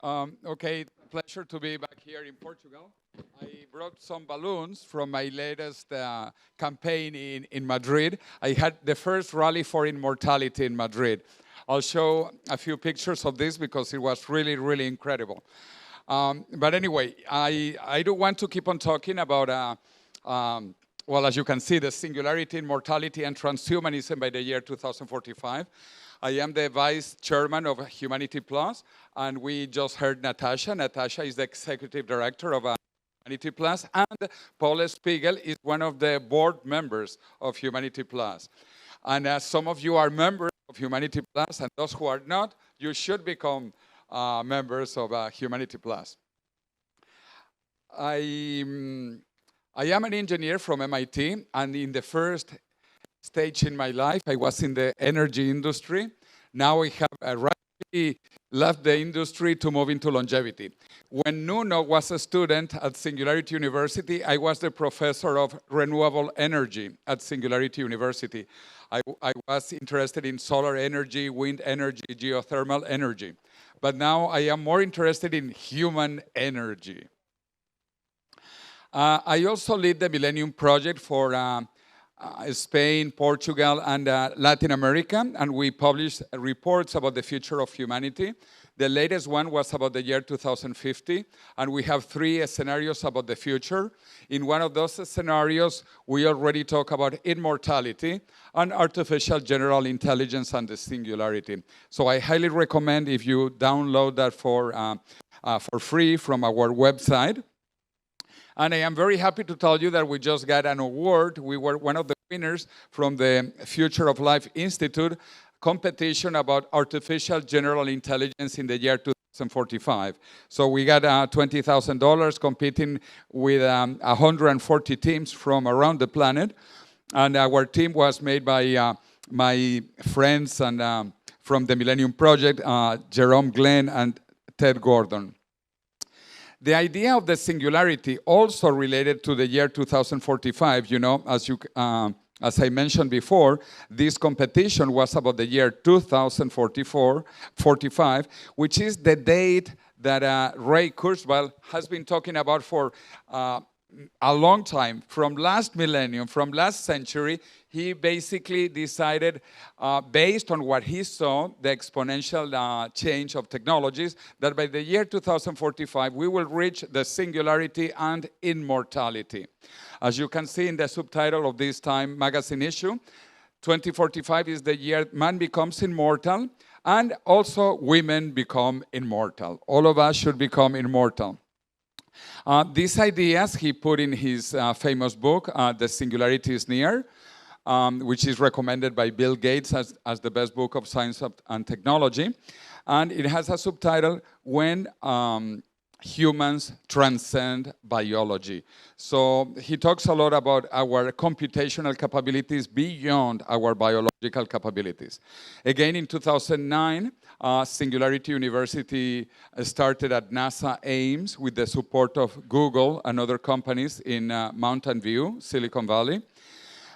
Okay, pleasure to be back here in Portugal. I brought some balloons from my latest campaign in Madrid. I had the first rally for immortality in Madrid. I'll show a few pictures of this because it was really, really incredible. But anyway, I do want to keep on talking about, well, as you can see, the singularity, immortality, and transhumanism by the year 2045. I am the vice chairman of HumanityPlus, and we just heard Natasha. Natasha is the executive director of HumanityPlus, and Paul Spiegel is one of the board members of HumanityPlus. And some of you are members of HumanityPlus, and those who are not, you should become members of HumanityPlus. I am an engineer from MIT, and in the first stage in my life, I was in the energy industry. Now I have rapidly left the industry to move into longevity. When Nuno was a student at Singularity University, I was the professor of renewable energy at Singularity University. I was interested in solar energy, wind energy, geothermal energy. But now I am more interested in human energy. I also lead the Millennium Project for Spain, Portugal, and Latin America, and we publish reports about the future of humanity. The latest one was about the year 2050, and we have 3 scenarios about the future. In one of those scenarios, we already talk about immortality and artificial general intelligence and the singularity. So I highly recommend if you download that for free from our website. And I am very happy to tell you that we just got an award. We were one of the winners from the Future of Life Institute competition about artificial general intelligence in the year 2045. So we got $20,000 competing with 140 teams from around the planet. And our team was made by my friends and from the Millennium Project, Jerome Glenn and Ted Gordon. The idea of the singularity also related to the year 2045, you know, as I mentioned before, this competition was about the year 2045, which is the date that Ray Kurzweil has been talking about for a long time. From last millennium, from last century, he basically decided, based on what he saw, the exponential change of technologies, that by the year 2045, we will reach the singularity and immortality. As you can see in the subtitle of this Time magazine issue, 2045 is the year man becomes immortal, and also women become immortal. All of us should become immortal. These ideas he put in his famous book, The Singularity is Near, which is recommended by Bill Gates as the best book of science and technology. And it has a subtitle, When Humans Transcend Biology. So he talks a lot about our computational capabilities beyond our biological capabilities. Again, in 2009, Singularity University started at NASA Ames with the support of Google and other companies in Mountain View, Silicon Valley.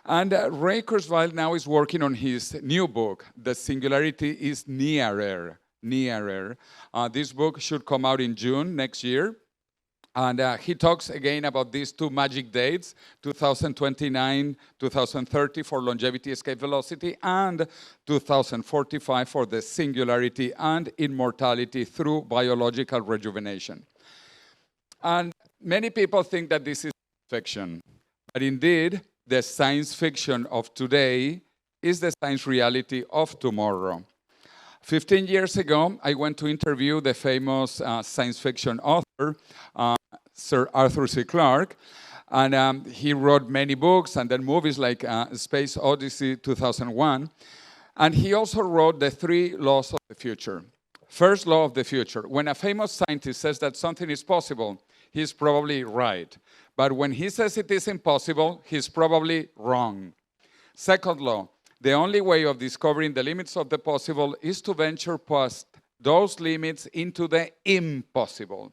And Ray Kurzweil now is working on his new book, The Singularity is Nearer. This book should come out in June next year. And he talks again about these 2 magic dates, 2029, 2030 for longevity escape velocity, and 2045 for the singularity and immortality through biological rejuvenation. And many people think that this is fiction. But indeed, the science fiction of today is the science reality of tomorrow. 15 years ago, I went to interview the famous science fiction author, Sir Arthur C. Clarke, and he wrote many books and then movies like Space Odyssey 2001. And he also wrote the 3 laws of the future. First law of the future: when a famous scientist says that something is possible, he's probably right. But when he says it is impossible, he's probably wrong. Second law: the only way of discovering the limits of the possible is to venture past those limits into the impossible.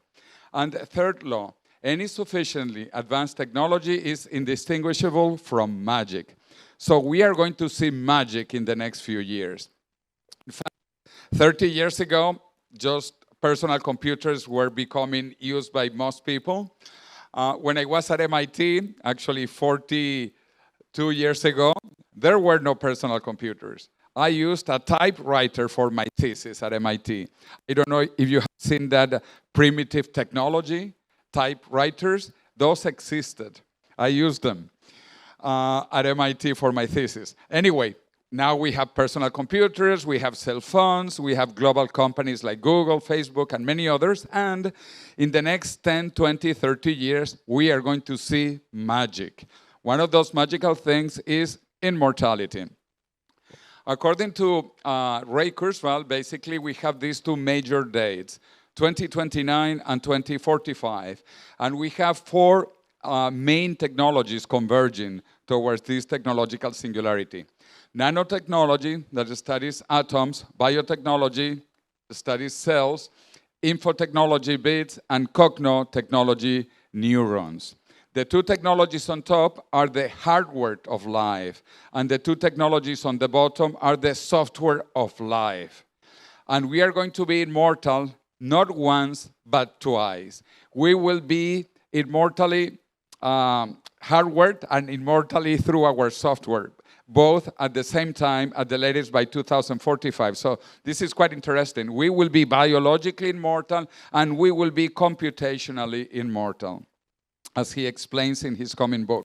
And third law: any sufficiently advanced technology is indistinguishable from magic. So we are going to see magic in the next few years. In fact, 30 years ago, just personal computers were becoming used by most people. When I was at MIT, actually 42 years ago, there were no personal computers. I used a typewriter for my thesis at MIT. I don't know if you have seen that primitive technology, typewriters. Those existed. I used them at MIT for my thesis. Anyway, now we have personal computers, we have cell phones, we have global companies like Google, Facebook, and many others. And in the next 10, 20, 30 years, we are going to see magic. One of those magical things is immortality. According to Ray Kurzweil, basically we have these two major dates, 2029 and 2045. And we have four main technologies converging towards this technological singularity. Nanotechnology, that studies atoms, biotechnology, studies cells, infotechnology, bits, and cognotechnology, neurons. The two technologies on top are the hardware of life, and the two technologies on the bottom are the software of life. And we are going to be immortal, not once, but twice. We will be immortally hardware and immortally through our software, both at the same time, at the latest by 2045. So this is quite interesting. We will be biologically immortal, and we will be computationally immortal, as he explains in his coming book.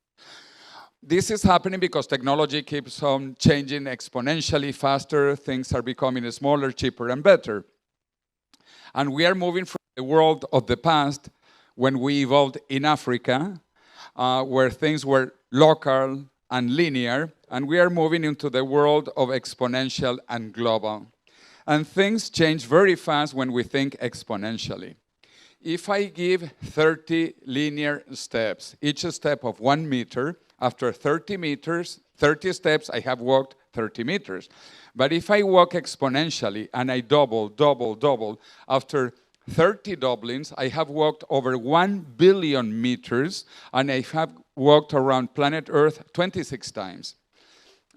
This is happening because technology keeps on changing exponentially faster. Things are becoming smaller, cheaper, and better. And we are moving from the world of the past, when we evolved in Africa, where things were local and linear, and we are moving into the world of exponential and global. And things change very fast when we think exponentially. If I give 30 linear steps, each step of 1 meter, after 30 meters, 30 steps, I have walked 30 meters. But if I walk exponentially and I double, after 30 doublings, I have walked over 1 billion meters, and I have walked around planet Earth 26 times.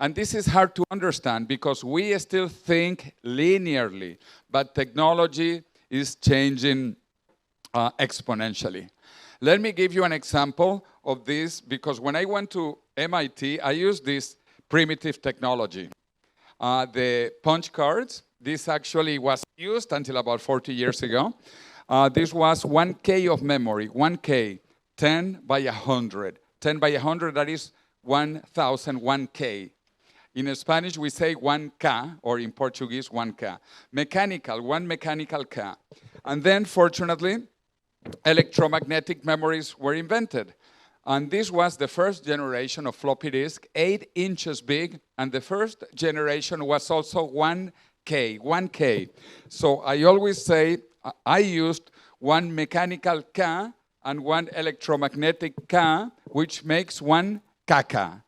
And this is hard to understand because we still think linearly, but technology is changing exponentially. Let me give you an example of this, because when I went to MIT, I used this primitive technology. The punch cards, this actually was used until about 40 years ago. This was 1K of memory, 1K, 10 by 100. 10 by 100, that is 1,000, 1K. In Spanish, we say 1K, or in Portuguese, 1K. Mechanical, one mechanical K. And then, fortunately, electromagnetic memories were invented. And this was the first generation of floppy disk, 8 inches big, and the first generation was also 1K, 1K. So I always say I used one mechanical K and one electromagnetic K, which makes 1 kaka.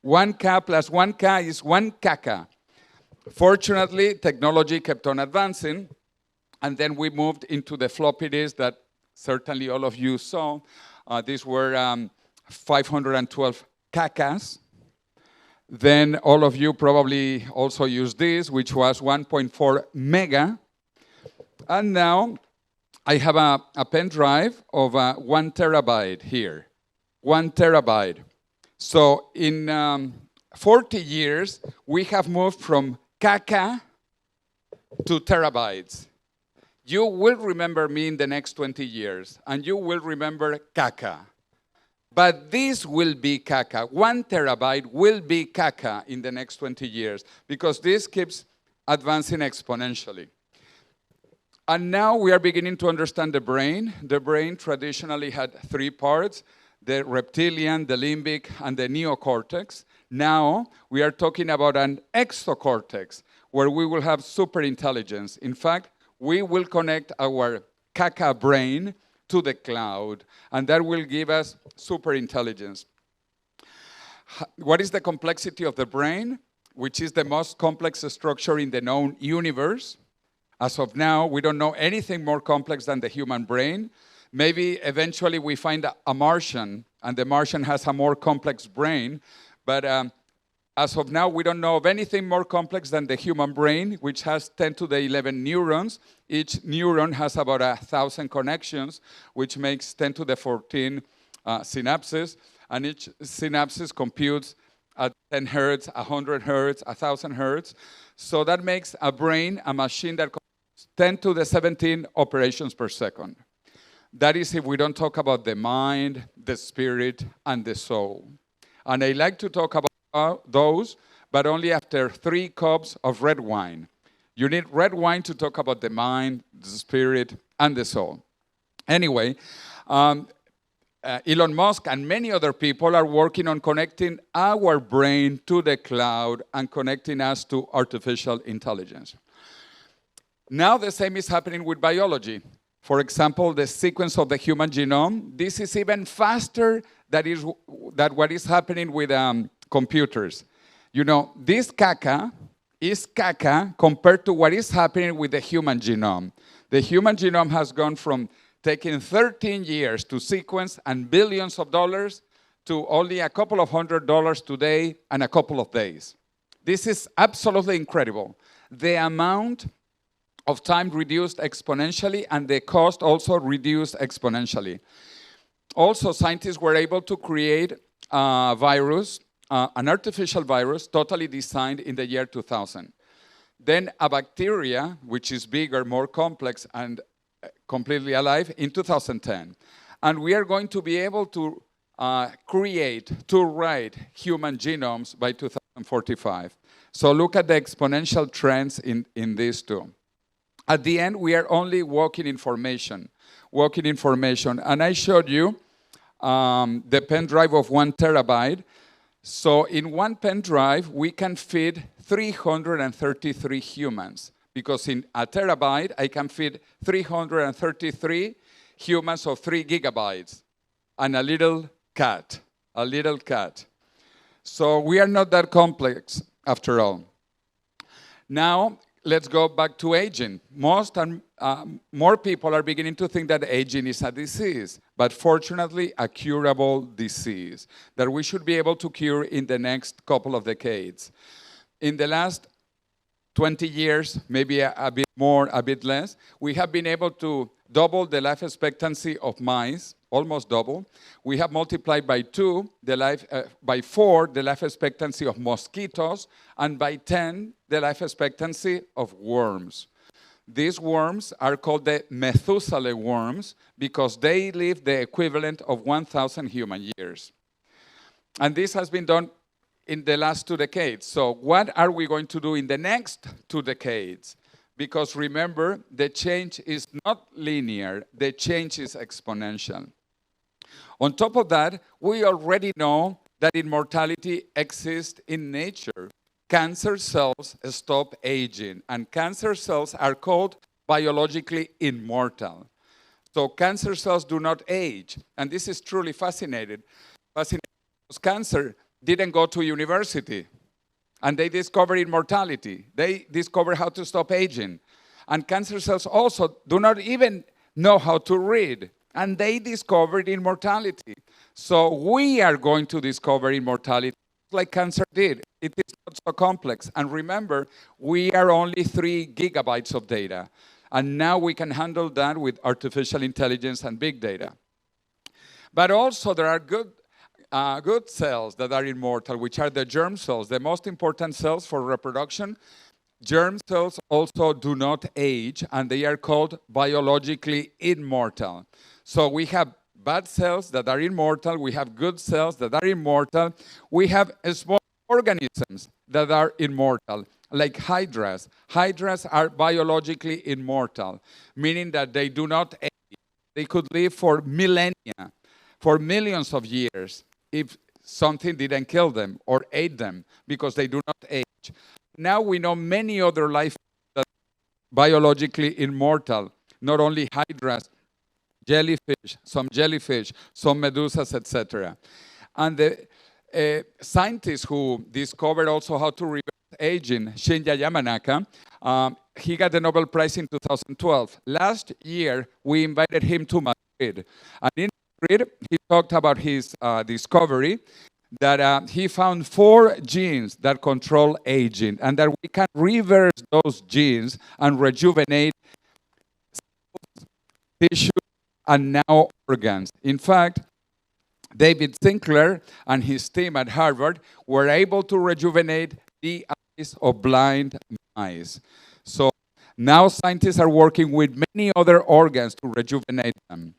1K plus 1K is 1 kaka. Fortunately, technology kept on advancing, and then we moved into the floppy disk that certainly all of you saw. These were 512 kakas. Then all of you probably also used this, which was 1.4 mega. And now I have a pen drive of 1 terabyte here. 1 terabyte. So in 40 years, we have moved from kaka to terabytes. You will remember me in the next 20 years, and you will remember kaka. But this will be kaka. 1 terabyte will be kaka in the next 20 years, because this keeps advancing exponentially. And now we are beginning to understand the brain. The brain traditionally had 3 parts: the reptilian, the limbic, and the neocortex. Now we are talking about an exocortex, where we will have superintelligence. In fact, we will connect our kaka brain to the cloud, and that will give us superintelligence. What is the complexity of the brain? Which is the most complex structure in the known universe. As of now, we don't know anything more complex than the human brain. Maybe eventually we find a Martian, and the Martian has a more complex brain, but As of now, we don't know of anything more complex than the human brain, which has 10 to the 11 neurons. Each neuron has about 1,000 connections, which makes 10 to the 14 synapses. And each synapses computes at 10 hertz, 100 hertz, 1,000 hertz. So that makes a brain a machine that computes 10 to the 17 operations per second. That is if we don't talk about the mind, the spirit, and the soul. And I like to talk about those, but only after 3 cups of red wine. You need red wine to talk about the mind, the spirit, and the soul. Anyway, Elon Musk and many other people are working on connecting our brain to the cloud and connecting us to artificial intelligence. Now the same is happening with biology. For example, the sequence of the human genome. This is even faster than what is happening with computers. You know, this caca is caca compared to what is happening with the human genome. The human genome has gone from taking 13 years to sequence and billions of dollars to only a couple of $100 today and a couple of days. This is absolutely incredible. The amount of time reduced exponentially and the cost also reduced exponentially. Also, scientists were able to create a virus, an artificial virus, totally designed in the year 2000. Then a bacteria, which is bigger, more complex, and completely alive, in 2010. And we are going to be able to write human genomes by 2045. So look at the exponential trends in these two. At the end, we are only walking information. And I showed you the pen drive of 1 terabyte. So in 1 pen drive, we can feed 333 humans. Because in a terabyte, I can feed 333 humans of 3 gigabytes. And a little cat. So we are not that complex, after all. Now, let's go back to aging. More people are beginning to think that aging is a disease, but fortunately a curable disease that we should be able to cure in the next couple of decades. In the last 20 years, maybe a bit more, a bit less, we have been able to double the life expectancy of mice, almost double. We have multiplied by 4 the life expectancy of mosquitoes, and by 10 the life expectancy of worms. These worms are called the Methuselah worms because they live the equivalent of 1,000 human years. And this has been done in the last 2 decades. So what are we going to do in the next 2 decades? Because remember, the change is not linear, the change is exponential. On top of that, we already know that immortality exists in nature. Cancer cells stop aging, and cancer cells are called biologically immortal. So cancer cells do not age, and this is truly fascinating. Because cancer didn't go to university, and they discovered immortality. They discovered how to stop aging. And cancer cells also do not even know how to read, and they discovered immortality. So we are going to discover immortality like cancer did. It is not so complex. And remember, we are only 3 gigabytes of data. And now we can handle that with artificial intelligence and big data. But also there are good cells that are immortal, which are the germ cells, the most important cells for reproduction. Germ cells also do not age, and they are called biologically immortal. So we have bad cells that are immortal. We have good cells that are immortal. We have small organisms that are immortal, like hydras. Hydras are biologically immortal, meaning that they do not age. They could live for millennia, for millions of years, if something didn't kill them or ate them, because they do not age. Now we know many other life that are biologically immortal, not only hydras, jellyfish, some medusas, etc. And the scientist who discovered also how to reverse aging, Shinya Yamanaka, he got the Nobel Prize in 2012. Last year, we invited him to Madrid. And in Madrid, he talked about his discovery that he found 4 genes that control aging, and that we can reverse those genes and rejuvenate tissue and now organs. In fact, David Sinclair and his team at Harvard were able to rejuvenate the eyes of blind mice. So now scientists are working with many other organs to rejuvenate them.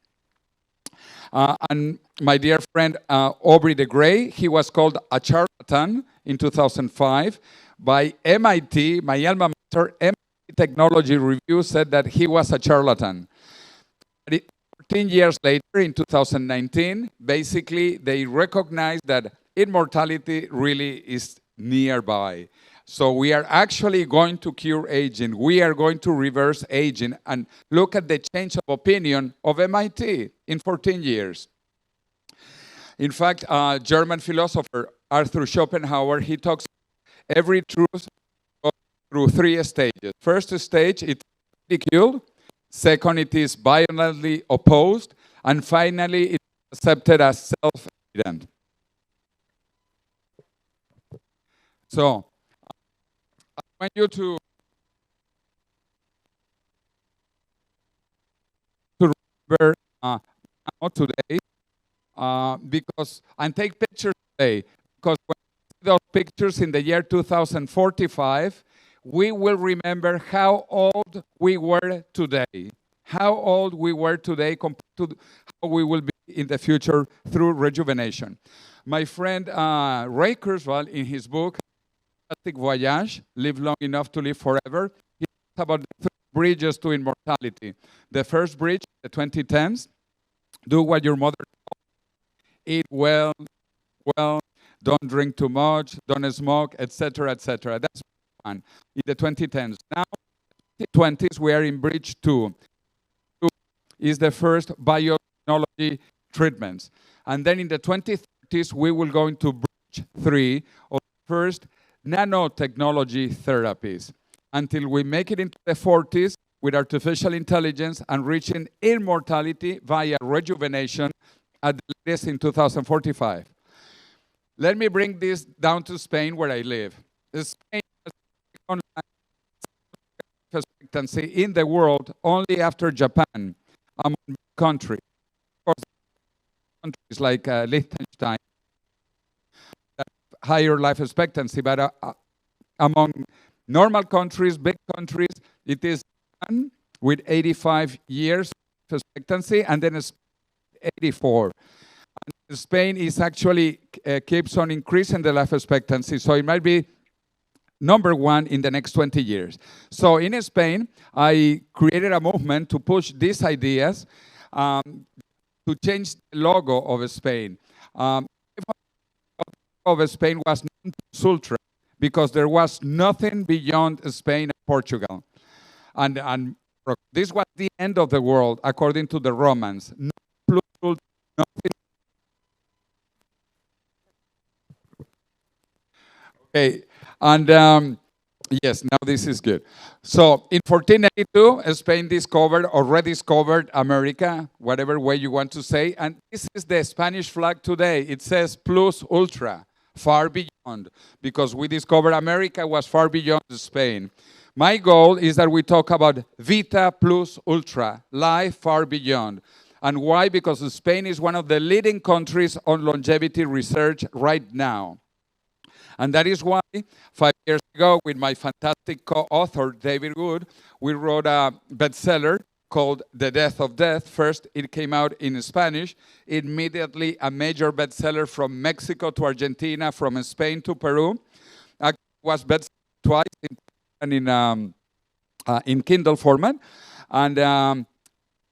And my dear friend Aubrey de Grey, he was called a charlatan in 2005 by MIT, my alma mater. MIT Technology Review said that he was a charlatan. 14 years later, in 2019, basically they recognized that immortality really is nearby. So we are actually going to cure aging. We are going to reverse aging. And look at the change of opinion of MIT in 14 years. In fact, German philosopher Arthur Schopenhauer, he talks every truth through 3 stages. First stage, it's ridiculed. Second, it is violently opposed. And finally, it's accepted as self-evident. So, I want you to remember now today, because, and take pictures today, because when we see those pictures in the year 2045, we will remember how old we were today. How old we were today compared to how we will be in the future through rejuvenation. My friend Ray Kurzweil, in his book, Fantastic Voyage, Live Long Enough to Live Forever, he talks about the 3 bridges to immortality. The first bridge, the 2010s, do what your mother told, eat well, don't drink too much, don't smoke, etc., etc. That's one in the 2010s. Now, in the 2020s, we are in bridge 2. 2 is the first biotechnology treatments. And then in the 2030s, we will go into bridge 3 of first nanotechnology therapies, until we make it into the 40s with artificial intelligence and reaching immortality via rejuvenation at the latest in 2045. Let me bring this down to Spain, where I live. Spain has the life expectancy in the world only after Japan among countries. Of course, countries like Liechtenstein, higher life expectancy, but among normal countries, big countries, it is Japan with 85 years of expectancy, and then 84. And Spain is actually keeps on increasing the life expectancy, so it might be #1 in the next 20 years. So in Spain, I created a movement to push these ideas to change the logo of Spain. Of Spain was non plus ultra, because there was nothing beyond Spain and Portugal. And this was the end of the world, according to the Romans. Non plus ultra, nothing. Okay, and yes, now this is good. So in 1492, Spain already discovered America, whatever way you want to say, and this is the Spanish flag today. It says plus ultra. Far beyond, because we discovered America was far beyond Spain. My goal is that we talk about Vita plus ultra, life far beyond. And why? Because Spain is one of the leading countries on longevity research right now. And that is why 5 years ago, with my fantastic co-author, David Wood, we wrote a bestseller called The Death of Death. First, it came out in Spanish. Immediately, a major bestseller from Mexico to Argentina, from Spain to Peru. It was bestseller twice in Kindle format. And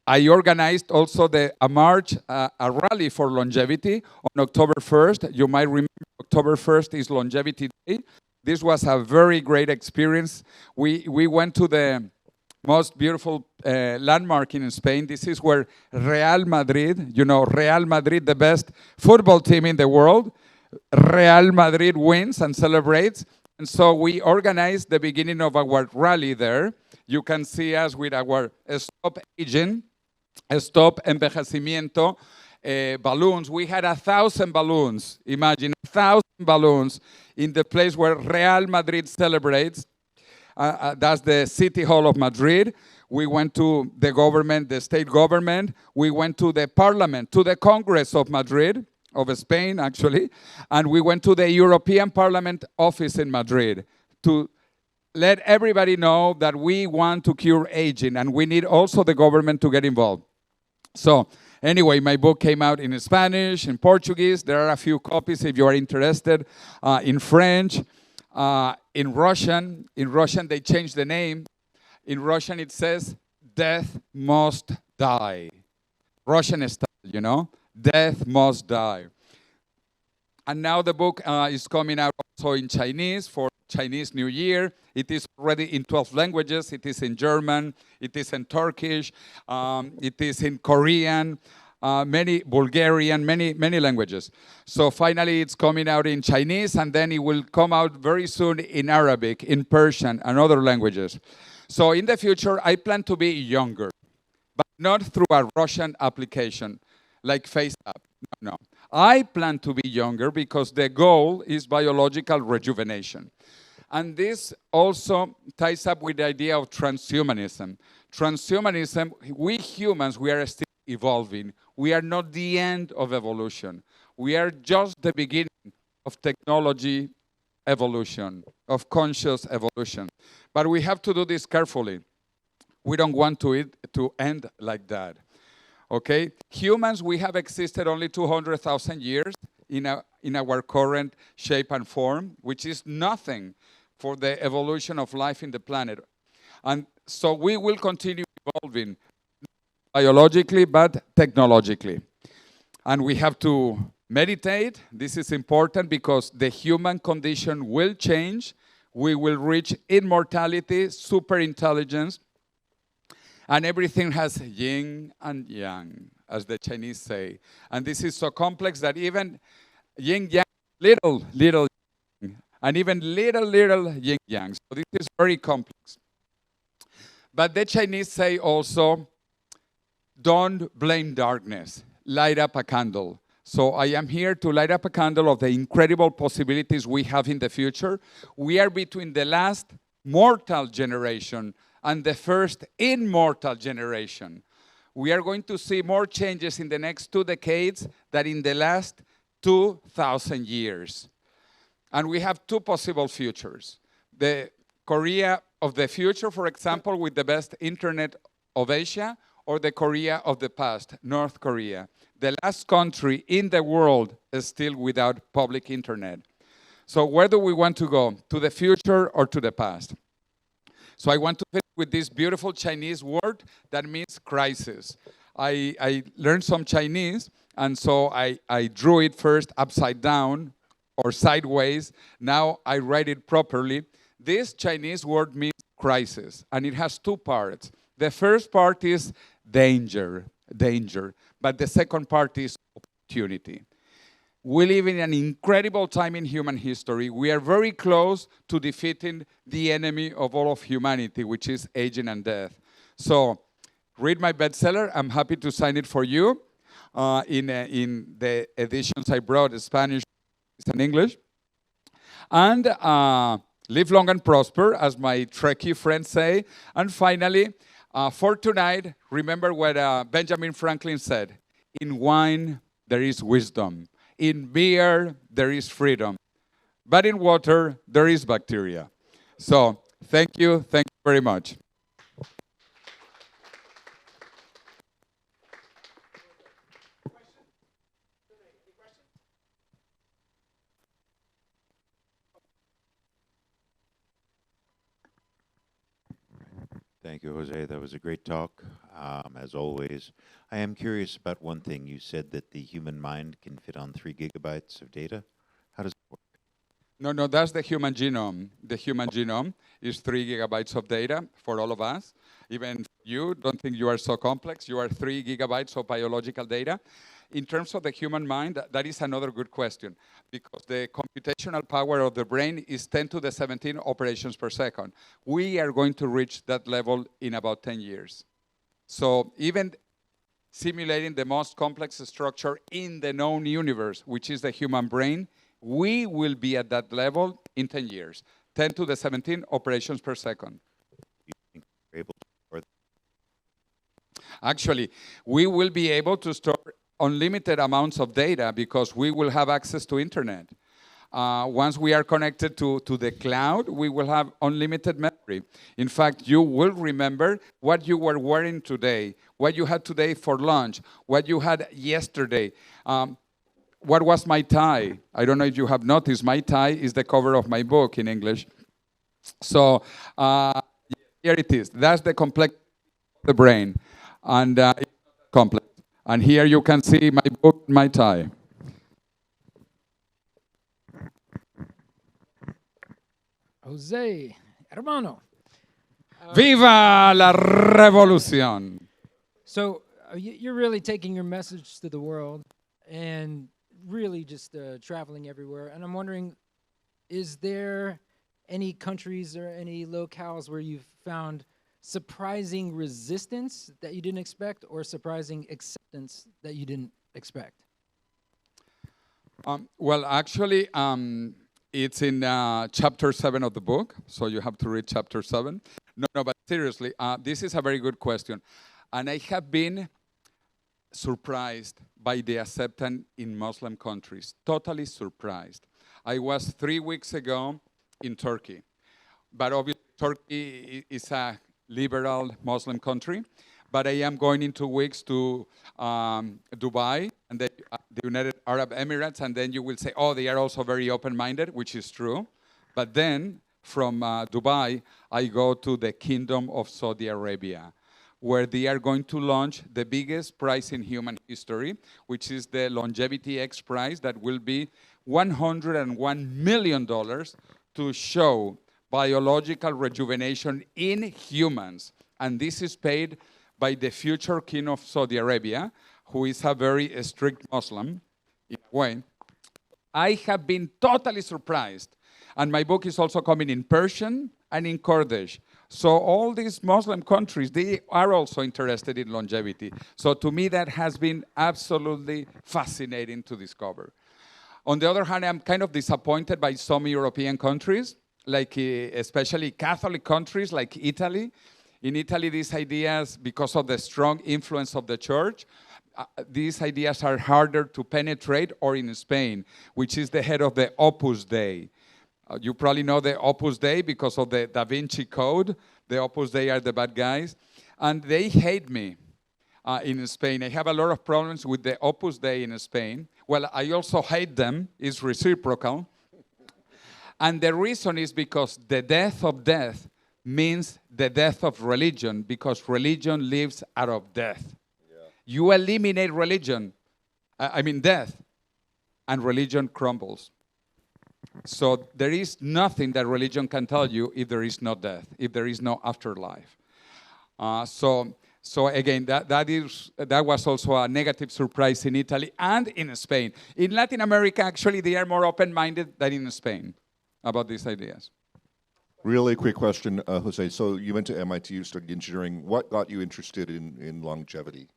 I organized also a march, a rally for longevity on October 1st. You might remember October 1st is Longevity Day. This was a very great experience. We went to the most beautiful landmark in Spain. This is where Real Madrid, Real Madrid, the best football team in the world, Real Madrid wins and celebrates. And so we organized the beginning of our rally there. You can see us with our Stop Aging, Stop Envejecimiento balloons. We had 1,000 balloons. Imagine 1,000 balloons in the place where Real Madrid celebrates. That's the City Hall of Madrid. We went to the government, the state government. We went to the parliament, to the Congress of Madrid, of Spain, actually. And we went to the European Parliament office in Madrid to let everybody know that we want to cure aging, and we need also the government to get involved. So anyway, my book came out in Spanish, in Portuguese. There are a few copies if you are interested, in French, in Russian. In Russian, they changed the name. In Russian, it says, "Death must die." Russian style, you know? Death must die. And now the book is coming out also in Chinese for Chinese New Year. It is already in 12 languages. It is in German, it is in Turkish, it is in Korean, many Bulgarian, many languages. So finally it's coming out in Chinese, and then it will come out very soon in Arabic, in Persian, and other languages. So in the future, I plan to be younger, but not through a Russian application like FaceApp. No. I plan to be younger because the goal is biological rejuvenation. And this also ties up with the idea of transhumanism. Transhumanism, we humans, we are still evolving. We are not the end of evolution. We are just the beginning of technology evolution, of conscious evolution. But we have to do this carefully. We don't want it to end like that. Okay? Humans, we have existed only 200,000 years in our current shape and form, which is nothing for the evolution of life in the planet. And so we will continue evolving biologically, but technologically. And we have to meditate. This is important because the human condition will change. We will reach immortality, superintelligence, and everything has yin and yang, as the Chinese say. And this is so complex that even yin yang, little yang, and even little yin yang. So this is very complex. But the Chinese say also, don't blame darkness, light up a candle. So I am here to light up a candle of the incredible possibilities we have in the future. We are between the last mortal generation and the first immortal generation. We are going to see more changes in the next 2 decades than in the last 2,000 years. And we have 2 possible futures. The Korea of the future, for example, with the best internet of Asia, or the Korea of the past, North Korea. The last country in the world is still without public internet. So where do we want to go? To the future or to the past? So I want to finish with this beautiful Chinese word that means crisis. I learned some Chinese, and so I drew it first upside down or sideways. Now I write it properly. This Chinese word means crisis, and it has 2 parts. The first part is danger, but the second part is opportunity. We live in an incredible time in human history. We are very close to defeating the enemy of all of humanity, which is aging and death. So read my bestseller. I'm happy to sign it for you in the editions I brought, Spanish and English. And live long and prosper, as my Trekkie friends say. And finally, for tonight, remember what Benjamin Franklin said. In wine, there is wisdom. In beer, there is freedom. But in water, there is bacteria. So, thank you very much. Thank you, Jose. That was a great talk, as always. I am curious about one thing. You said that the human mind can fit on 3 gigabytes of data. How does it work? No, that's the human genome. The human genome is 3 gigabytes of data for all of us. Even you don't think you are so complex. You are 3 gigabytes of biological data. In terms of the human mind, that is another good question, because the computational power of the brain is 10 to the 17 operations per second. We are going to reach that level in about 10 years. So even simulating the most complex structure in the known universe, which is the human brain, We will be at that level in 10 years, 10 to the 17 operations per second. You think we're able to store Actually, we will be able to store unlimited amounts of data because we will have access to internet. Once we are connected to the cloud, we will have unlimited memory. In fact, you will remember what you were wearing today, what you had today for lunch, what you had yesterday. What was my tie? I don't know if you have noticed, my tie is the cover of my book in English. So here it is. That's the complexity of the brain. And it's complex. And here you can see my book, my tie. Jose, hermano. ¡Viva la revolución! So you're really taking your message to the world and really just traveling everywhere. And I'm wondering, is there any countries or any locales where you've found surprising resistance that you didn't expect or surprising acceptance that you didn't expect? Well, actually, it's in chapter 7 of the book, so you have to read chapter 7. No, but seriously, this is a very good question. And I have been surprised by the acceptance in Muslim countries, totally surprised. I was 3 weeks ago in Turkey, but obviously Turkey is a liberal Muslim country, but I am going in 2 weeks to Dubai and the United Arab Emirates, and then you will say, oh, they are also very open-minded, which is true. But then from Dubai, I go to the Kingdom of Saudi Arabia, where they are going to launch the biggest prize in human history, which is the Longevity X Prize that will be $101 million to show biological rejuvenation in humans. And this is paid by the future king of Saudi Arabia, who is a very strict Muslim, in a way. I have been totally surprised. And my book is also coming in Persian and in Kurdish. So all these Muslim countries, they are also interested in longevity. So to me, that has been absolutely fascinating to discover. On the other hand, I'm kind of disappointed by some European countries, like especially Catholic countries like Italy. In Italy, these ideas, because of the strong influence of the church, these ideas are harder to penetrate, or in Spain, which is the head of the Opus Dei. You probably know the Opus Dei because of the Da Vinci Code. The Opus Dei are the bad guys. And they hate me in Spain. I have a lot of problems with the Opus Dei in Spain. Well, I also hate them. It's reciprocal. And the reason is because the death of death means the death of religion, because religion lives out of death. Yeah. You eliminate religion, death, and religion crumbles. So there is nothing that religion can tell you if there is no death, if there is no afterlife. So again, that was also a negative surprise in Italy and in Spain. In Latin America, actually, they are more open-minded than in Spain about these ideas. Really quick question, Jose. So you went to MIT, you studied engineering. What got you interested in longevity?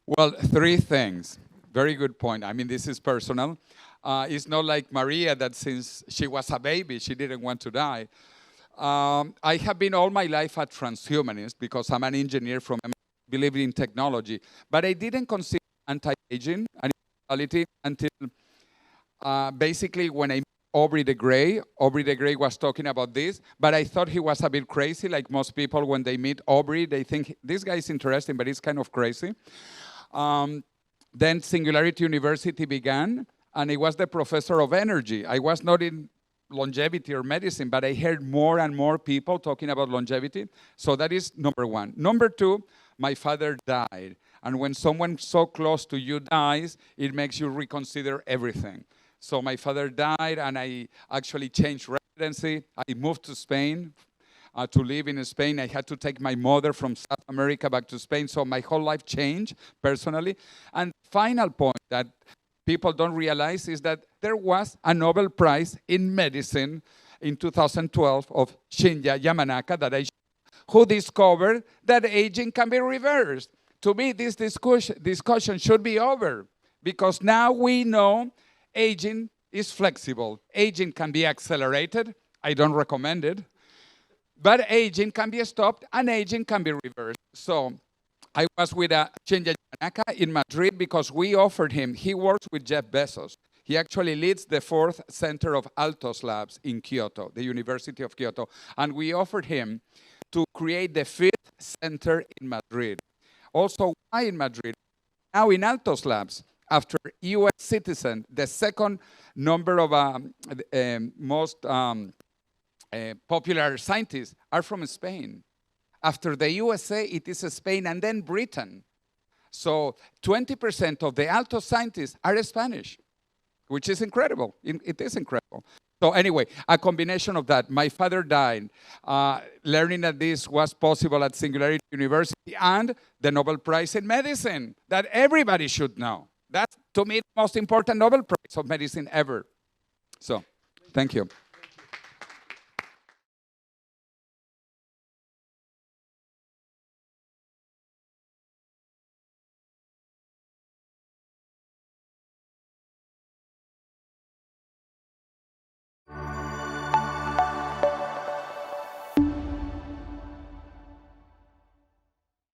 Well, 3 things. Very good point. I mean, this is personal. It's not like Maria that since she was a baby, she didn't want to die. I have been all my life a transhumanist because I'm an engineer from MIT, believing in technology. But I didn't consider anti-aging and immortality until basically when I met Aubrey de Grey. Aubrey de Grey was talking about this, but I thought he was a bit crazy. Like most people, when they meet Aubrey, they think, this guy is interesting, but he's kind of crazy. Then Singularity University began, and I was the professor of energy. I was not in longevity or medicine, but I heard more and more people talking about longevity. So that is number 1. Number 2, my father died. And when someone so close to you dies, it makes you reconsider everything. So my father died, and I actually changed residency. I moved to Spain to live in Spain. I had to take my mother from South America back to Spain. So my whole life changed personally. And final point that people don't realize is that there was a Nobel Prize in medicine in 2012 of Shinya Yamanaka who discovered that aging can be reversed. To me, this discussion should be over because now we know aging is flexible. Aging can be accelerated. I don't recommend it. But aging can be stopped and aging can be reversed. So I was with Chinja Yanaka in Madrid because we offered him, he works with Jeff Bezos. He actually leads the 4th Center of Altos Labs in Kyoto, the University of Kyoto. And we offered him to create the 5th center in Madrid. Also, why in Madrid? Now in Altos Labs, after US citizen, the second number of most popular scientists are from Spain. After the USA, it is Spain and then Britain. So 20% of the Altos scientists are Spanish, which is incredible. It is incredible. So anyway, a combination of that. My father died, learning that this was possible at Singularity University, and the Nobel Prize in Medicine that everybody should know. That's, to me, the most important Nobel Prize of Medicine ever. So, thank you.